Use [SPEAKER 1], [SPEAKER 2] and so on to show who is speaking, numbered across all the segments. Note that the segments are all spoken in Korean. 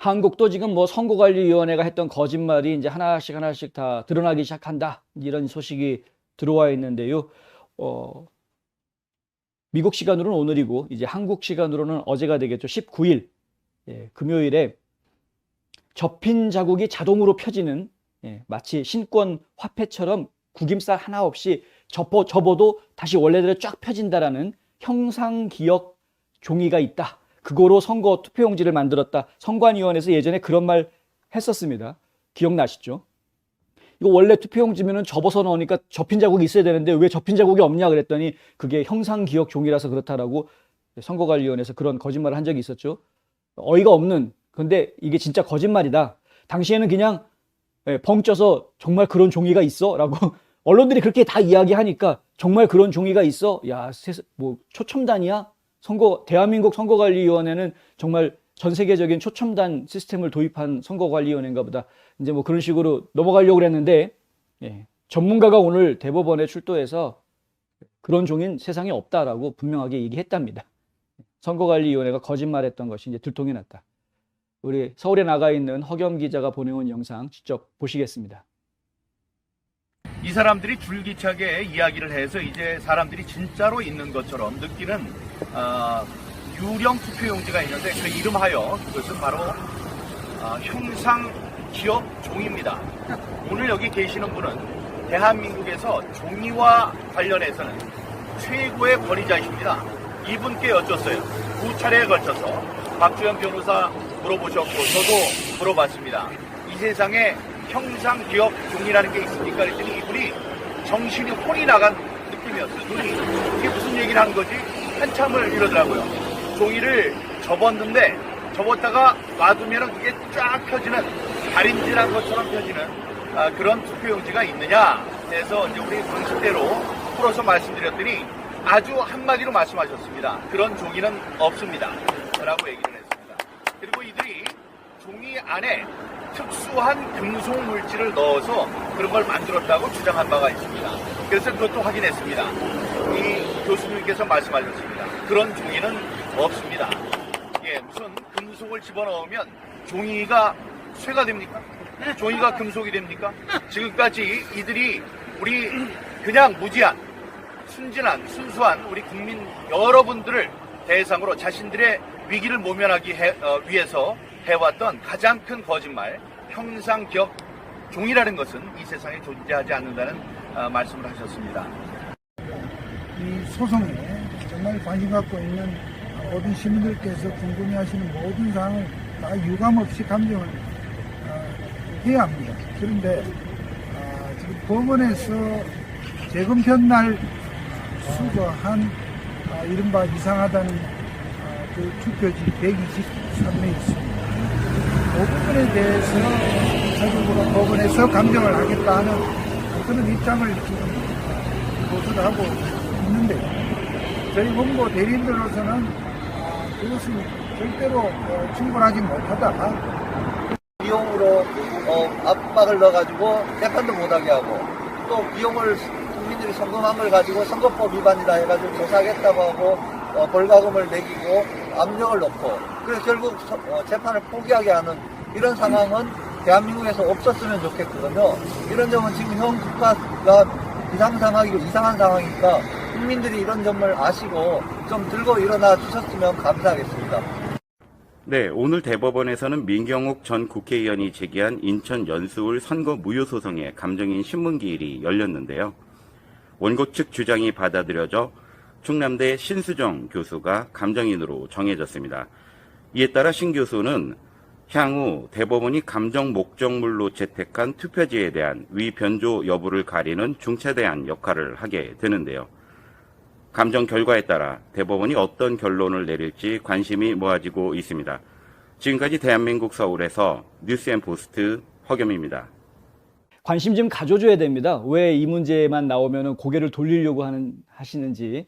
[SPEAKER 1] 한국도 지금 뭐 선거관리위원회가 했던 거짓말이 이제 하나씩 하나씩 다 드러나기 시작한다. 이런 소식이 들어와 있는데요. 미국 시간으로는 오늘이고 이제 한국 시간으로는 어제가 되겠죠. 19일 금요일에 접힌 자국이 자동으로 펴지는 마치 신권 화폐처럼 구김살 하나 없이 접어도 다시 원래대로 쫙 펴진다라는 형상기억 종이가 있다. 그거로 선거 투표용지를 만들었다. 선관위원회에서 예전에 그런 말 했었습니다. 기억나시죠? 이거 원래 투표용지면은 접어서 넣으니까 접힌 자국이 있어야 되는데 왜 접힌 자국이 없냐 그랬더니 그게 형상기억 종이라서 그렇다라고 선거관리위원회에서 그런 거짓말을 한 적이 있었죠. 어이가 없는, 근데 이게 진짜 거짓말이다. 당시에는 그냥 벙쪄서 정말 그런 종이가 있어? 라고 언론들이 그렇게 다 이야기하니까 정말 그런 종이가 있어? 야, 뭐 초첨단이야? 대한민국 선거관리위원회는 정말 전 세계적인 초첨단 시스템을 도입한 선거관리위원회인가 보다. 이제 뭐 그런 식으로 넘어가려고 그랬는데, 전문가가 오늘 대법원에 출두해서 그런 종인 세상에 없다라고 분명하게 얘기했답니다. 선거관리위원회가 거짓말했던 것이 이제 들통이 났다. 우리 서울에 나가 있는 허겸 기자가 보내온 영상 직접 보시겠습니다.
[SPEAKER 2] 이 사람들이 줄기차게 이야기를 해서 이제 사람들이 진짜로 있는 것처럼 느끼는 유령 투표용지가 있는데 그 이름하여 그것은 바로 형상 기억 종이입니다. 오늘 여기 계시는 분은 대한민국에서 종이와 관련해서는 최고의 권위자이십니다. 이분께 여쭸어요. 2차례에 걸쳐서 박주현 변호사 물어보셨고 저도 물어봤습니다. 이 세상에 형상 기억 종이라는 게 있습니까? 그랬더니 이분이 정신이 혼이 나간 느낌이었어요. 눈이 이게 무슨 얘기를 한 거지? 한참을 이러더라고요. 종이를 접었다가 놔두면 그게 쫙 펴지는 다림질한 것처럼 펴지는 그런 투표용지가 있느냐 해서 이제 우리 방식대로 풀어서 말씀드렸더니 아주 한마디로 말씀하셨습니다. 그런 종이는 없습니다. 라고 얘기를 했습니다. 그리고 이들이 종이 안에 특수한 금속 물질을 넣어서 그런 걸 만들었다고 주장한 바가 있습니다. 그래서 그것도 확인했습니다. 이 교수님께서 말씀하셨습니다. 그런 종이는 없습니다. 무슨 금속을 집어넣으면 종이가 쇠가 됩니까? 종이가 금속이 됩니까? 지금까지 이들이 우리 그냥 무지한 순수한 우리 국민 여러분들을 대상으로 자신들의 위기를 모면하기 위해서 해왔던 가장 큰 거짓말, 형상기억 종이라는 것은 이 세상에 존재하지 않는다는 말씀을 하셨습니다.
[SPEAKER 3] 이 소송에 정말 관심 갖고 있는 모든 시민들께서 궁금해하시는 모든 사항을 다 유감없이 감정을 해야 합니다. 그런데 지금 법원에서 재검편 날 수거한 이른바 이상하다는 그 투표지 123회 있습니다. 그 부분에 대해서 자주적으로 법원에서 감정을 하겠다 하는 그런 입장을 지금 보수를 하고 있는데 저희 본고 대리인들로서는 그것은 절대로 충분하지 못하다.
[SPEAKER 4] 비용으로 압박을 넣어가지고 재판도 못하게 하고 또 비용을 국민들이 송금한 걸 가지고 선거법 위반이다 해가지고 조사하겠다고 하고 벌과금을 매기고 압력을 넣고 그래서 결국 재판을 포기하게 하는 이런 상황은 대한민국에서 없었으면 좋겠거든요. 이런 점은 지금 현 국가가 비상상황이고 이상한 상황이니까 국민들이 이런 점을 아시고 좀 들고 일어나 주셨으면 감사하겠습니다.
[SPEAKER 5] 네, 오늘 대법원에서는 민경욱 전 국회의원이 제기한 인천 연수울 선거 무효 소송의 감정인 신문기일이 열렸는데요. 원고 측 주장이 받아들여져 충남대 신수정 교수가 감정인으로 정해졌습니다. 이에 따라 신 교수는 향후 대법원이 감정 목적물로 채택한 투표지에 대한 위변조 여부를 가리는 중차대한 역할을 하게 되는데요. 감정 결과에 따라 대법원이 어떤 결론을 내릴지 관심이 모아지고 있습니다. 지금까지 대한민국 서울에서 뉴스앤포스트 허겸입니다.
[SPEAKER 1] 관심 좀 가져줘야 됩니다. 왜 이 문제만 나오면 고개를 돌리려고 하시는지.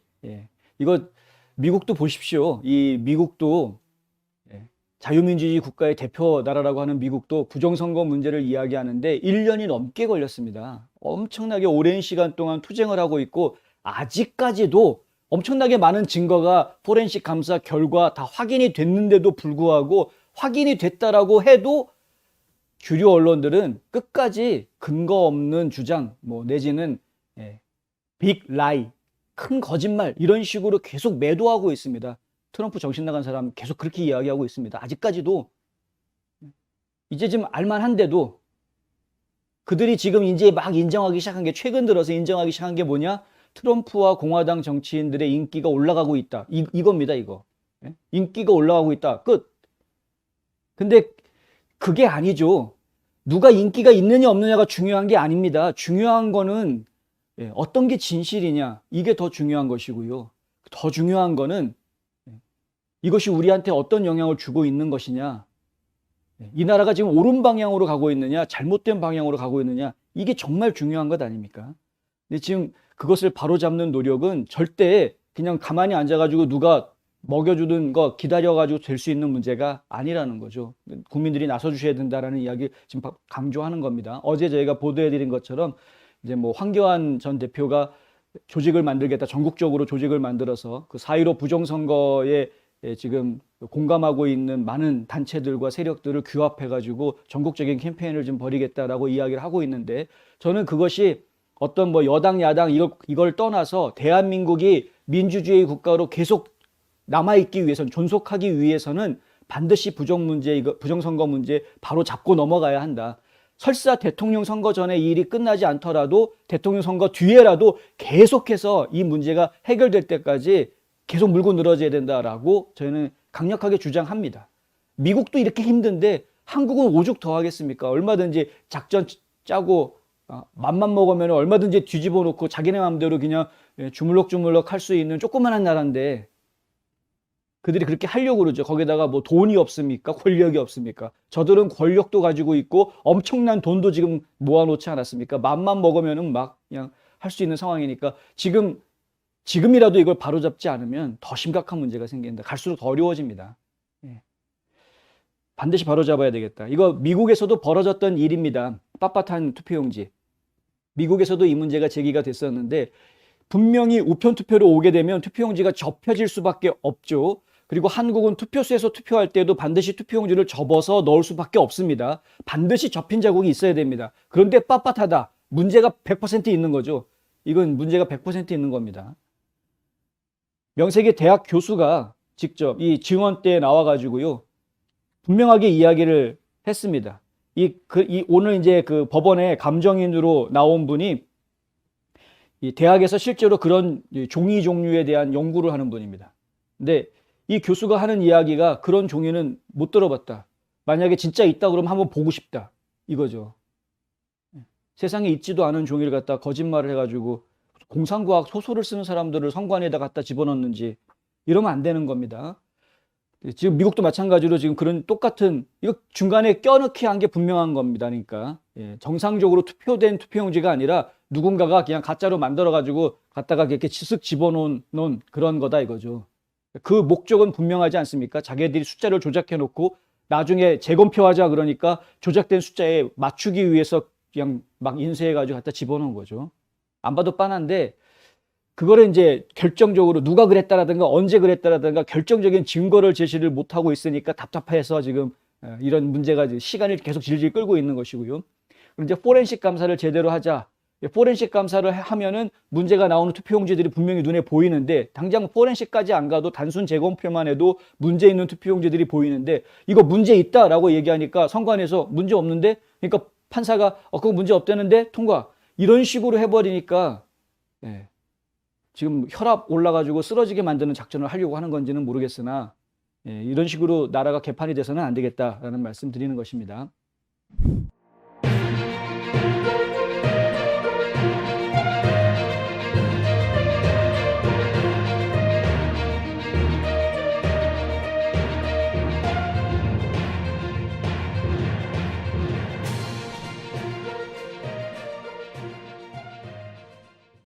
[SPEAKER 1] 이거 미국도 보십시오. 이 미국도 자유민주주의 국가의 대표 나라라고 하는 미국도 부정선거 문제를 이야기하는데 1년이 넘게 걸렸습니다. 엄청나게 오랜 시간 동안 투쟁을 하고 있고 아직까지도 엄청나게 많은 증거가 포렌식 감사 결과 다 확인이 됐는데도 불구하고 확인이 됐다라고 해도 주류 언론들은 끝까지 근거 없는 주장, 뭐 내지는 빅 라이, 큰 거짓말 이런 식으로 계속 매도하고 있습니다. 트럼프 정신 나간 사람 계속 그렇게 이야기하고 있습니다. 아직까지도 이제 좀 알만한데도 그들이 지금 이제 막 인정하기 시작한 게, 최근 들어서 인정하기 시작한 게 뭐냐? 트럼프와 공화당 정치인들의 인기가 올라가고 있다. 이겁니다, 이거. 인기가 올라가고 있다. 끝. 근데 그게 아니죠. 누가 인기가 있느냐 없느냐가 중요한 게 아닙니다. 중요한 거는 어떤 게 진실이냐, 이게 더 중요한 것이고요. 더 중요한 거는 이것이 우리한테 어떤 영향을 주고 있는 것이냐, 이 나라가 지금 옳은 방향으로 가고 있느냐 잘못된 방향으로 가고 있느냐, 이게 정말 중요한 것 아닙니까? 근데 지금 그것을 바로잡는 노력은 절대 그냥 가만히 앉아가지고 누가 먹여주는 거 기다려가지고 될 수 있는 문제가 아니라는 거죠. 국민들이 나서주셔야 된다라는 이야기 지금 강조하는 겁니다. 어제 저희가 보도해드린 것처럼 이제 뭐 황교안 전 대표가 조직을 만들겠다, 전국적으로 조직을 만들어서 그 4.15 부정선거에 지금 공감하고 있는 많은 단체들과 세력들을 규합해가지고 전국적인 캠페인을 좀 벌이겠다라고 이야기를 하고 있는데, 저는 그것이 어떤 뭐 여당 야당 이걸 떠나서 대한민국이 민주주의 국가로 계속 남아있기 위해서는, 존속하기 위해서는 반드시 부정선거 문제 바로 잡고 넘어가야 한다. 설사 대통령 선거 전에 이 일이 끝나지 않더라도 대통령 선거 뒤에라도 계속해서 이 문제가 해결될 때까지 계속 물고 늘어져야 된다라고 저희는 강력하게 주장합니다. 미국도 이렇게 힘든데 한국은 오죽 더 하겠습니까? 얼마든지 작전 짜고 맘만 먹으면 얼마든지 뒤집어 놓고 자기네 마음대로 그냥 주물럭주물럭 할 수 있는 조그만한 나라인데 그들이 그렇게 하려고 그러죠. 거기다가 뭐 돈이 없습니까? 권력이 없습니까? 저들은 권력도 가지고 있고 엄청난 돈도 지금 모아놓지 않았습니까? 맘만 먹으면은 막 그냥 할 수 있는 상황이니까 지금이라도 이걸 바로잡지 않으면 더 심각한 문제가 생긴다. 갈수록 더 어려워집니다. 반드시 바로잡아야 되겠다. 이거 미국에서도 벌어졌던 일입니다. 빳빳한 투표용지. 미국에서도 이 문제가 제기가 됐었는데 분명히 우편 투표로 오게 되면 투표용지가 접혀질 수밖에 없죠. 그리고 한국은 투표소에서 투표할 때도 반드시 투표용지를 접어서 넣을 수밖에 없습니다. 반드시 접힌 자국이 있어야 됩니다. 그런데 빳빳하다. 문제가 100% 있는 거죠. 이건 문제가 100% 있는 겁니다. 명색의 대학 교수가 직접 이 증언대에 나와가지고요, 분명하게 이야기를 했습니다. 오늘 이제 그 법원에 감정인으로 나온 분이 이 대학에서 실제로 그런 종이 종류에 대한 연구를 하는 분입니다. 근데 이 교수가 하는 이야기가 그런 종이는 못 들어봤다. 만약에 진짜 있다 그러면 한번 보고 싶다. 이거죠. 세상에 있지도 않은 종이를 갖다 거짓말을 해가지고 공상과학 소설을 쓰는 사람들을 선관위에다 갖다 집어넣는지, 이러면 안 되는 겁니다. 지금 미국도 마찬가지로 지금 그런 똑같은, 이거 중간에 껴넣기 한 게 분명한 겁니다. 그러니까 정상적으로 투표된 투표용지가 아니라 누군가가 그냥 가짜로 만들어가지고 갖다가 이렇게 쓱 집어놓은 그런 거다 이거죠. 그 목적은 분명하지 않습니까? 자기들이 숫자를 조작해 놓고 나중에 재검표하자 그러니까 조작된 숫자에 맞추기 위해서 그냥 막 인쇄해가지고 갖다 집어넣은 거죠. 안 봐도 뻔한데 그거를 이제 결정적으로 누가 그랬다라든가 언제 그랬다라든가 결정적인 증거를 제시를 못하고 있으니까 답답해서 지금 이런 문제가 시간을 계속 질질 끌고 있는 것이고요. 그리고 이제 포렌식 감사를 제대로 하자. 포렌식 감사를 하면은 문제가 나오는 투표용지들이 분명히 눈에 보이는데, 당장 포렌식까지 안 가도 단순 재검표만 해도 문제 있는 투표용지들이 보이는데, 이거 문제 있다라고 얘기하니까 선관위에서 문제 없는데, 그러니까 판사가 그거 문제 없다는데 통과, 이런 식으로 해버리니까 지금 혈압 올라가지고 쓰러지게 만드는 작전을 하려고 하는 건지는 모르겠으나 이런 식으로 나라가 개판이 돼서는 안 되겠다라는 말씀 드리는 것입니다.